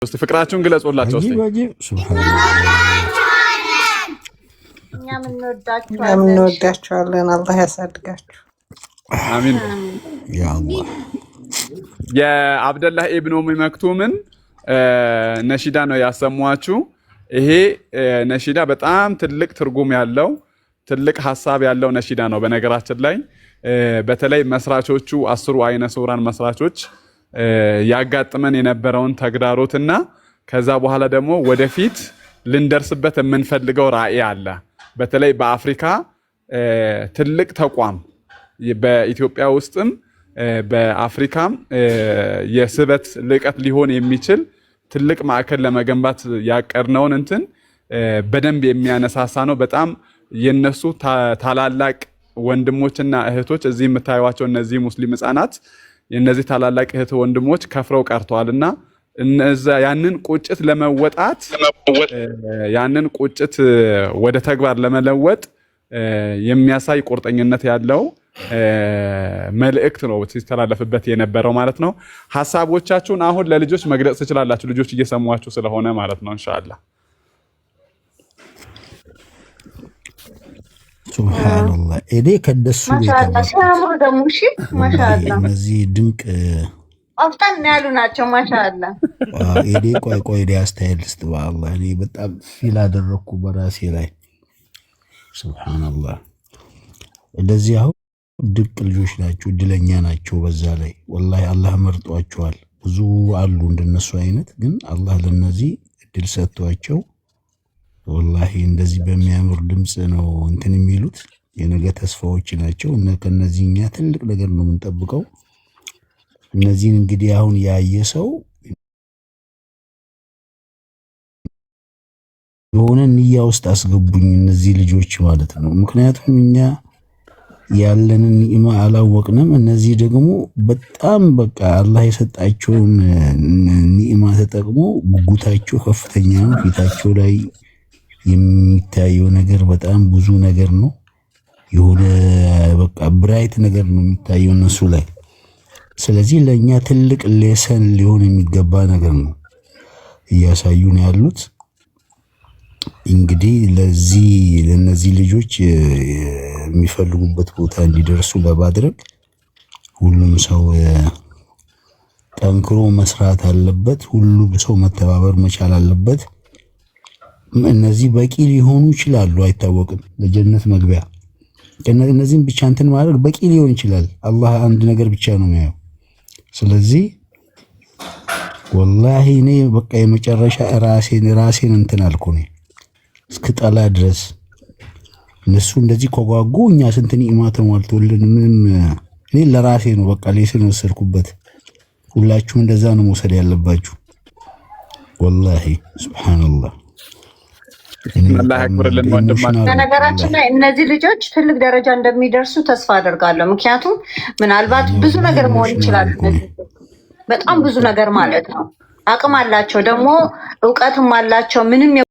እስቲ ፍቅራችሁን ግለጹላቸው እስቲ። እኛም እንወዳችኋለን። አላህ ያሳድጋችሁ። አሚን ያ አላህ። የአብደላህ ኢብኑ ኡም መክቱምን ነሺዳ ነው ያሰሟችሁ። ይሄ ነሺዳ በጣም ትልቅ ትርጉም ያለው ትልቅ ሐሳብ ያለው ነሺዳ ነው። በነገራችን ላይ በተለይ መስራቾቹ 10 አይነ ሱራን መስራቾች ያጋጥመን የነበረውን ተግዳሮትና ከዛ በኋላ ደግሞ ወደፊት ልንደርስበት የምንፈልገው ራዕይ አለ። በተለይ በአፍሪካ ትልቅ ተቋም በኢትዮጵያ ውስጥም በአፍሪካም የስበት ልቀት ሊሆን የሚችል ትልቅ ማዕከል ለመገንባት ያቀርነውን እንትን በደንብ የሚያነሳሳ ነው። በጣም የነሱ ታላላቅ ወንድሞችና እህቶች እዚህ የምታዩዋቸው እነዚህ ሙስሊም ህፃናት የነዚህ ታላላቅ እህት ወንድሞች ከፍረው ቀርተዋልና እነዛ ያንን ቁጭት ለመወጣት ያንን ቁጭት ወደ ተግባር ለመለወጥ የሚያሳይ ቁርጠኝነት ያለው መልእክት ነው ሲተላለፍበት የነበረው ማለት ነው። ሐሳቦቻችሁን አሁን ለልጆች መግለጽ ትችላላችሁ፣ ልጆች እየሰሟችሁ ስለሆነ ማለት ነው። ኢንሻአላህ ሱብሃንአላህ። እዴ ከደሱ ማሻአላህ ሲያምሩ ደግሞ እሺ፣ ማሻአላህ እነዚህ ድንቅ አፍጣን ያሉ ናቸው። ማሻአላህ እዴ ቆይ አስተያየት ልስጥ። በአላህ እኔ በጣም ፊል አደረኩ በራሴ ላይ። ሱብሃንአላህ እንደዚህ አሁን ድንቅ ልጆች ናቸው፣ እድለኛ ናቸው። በዛ ላይ ወላሂ አላህ መርጧቸዋል። ብዙ አሉ እንደነሱ አይነት፣ ግን አላህ ለነዚህ እድል ሰጥቷቸው ወላሂ እንደዚህ በሚያምር ድምጽ ነው እንትን የሚሉት። የነገ ተስፋዎች ናቸው። ከነዚህኛ ትልቅ ነገር ነው የምንጠብቀው። እነዚህን እንግዲህ አሁን ያየ ሰው የሆነ ንያ ውስጥ አስገቡኝ እነዚህ ልጆች ማለት ነው። ምክንያቱም እኛ ያለንን ኒዕማ አላወቅንም። እነዚህ ደግሞ በጣም በቃ አላህ የሰጣቸውን ኒዕማ ተጠቅሞ ጉጉታቸው ከፍተኛ ነው። ፊታቸው ላይ የሚታየው ነገር በጣም ብዙ ነገር ነው። የሆነ በቃ ብራይት ነገር ነው የሚታየው እነሱ ላይ። ስለዚህ ለኛ ትልቅ ሌሰን ሊሆን የሚገባ ነገር ነው እያሳዩን ያሉት። እንግዲህ ለነዚህ ልጆች የሚፈልጉበት ቦታ እንዲደርሱ ለማድረግ ሁሉም ሰው ጠንክሮ መስራት አለበት። ሁሉም ሰው መተባበር መቻል አለበት። እነዚህ በቂ ሊሆኑ ይችላሉ፣ አይታወቅም። ለጀነት መግቢያ እነዚህን ብቻ እንትን ማድረግ በቂ ሊሆን ይችላል። አላህ አንድ ነገር ብቻ ነው የሚያየው። ስለዚህ ወላሂ እኔ በቃ የመጨረሻ ራሴን እንትን አልኩ እኔ እስክጠላ ድረስ። እነሱ እንደዚህ ከጓጉ እኛ ስንት ኒዕማ ተሟልቶልን ምንም። እኔ ለራሴ ነው በቃ ሌስን ወሰድኩበት። ሁላችሁም እንደዛ ነው መውሰድ ያለባችሁ ወላሂ። ሱብሃንአላህ። አላህ ያክብርልን ወንድማችን። በነገራችን ላይ እነዚህ ልጆች ትልቅ ደረጃ እንደሚደርሱ ተስፋ አደርጋለሁ። ምክንያቱም ምናልባት ብዙ ነገር መሆን ይችላል። በጣም ብዙ ነገር ማለት ነው። አቅም አላቸው፣ ደግሞ እውቀትም አላቸው። ምንም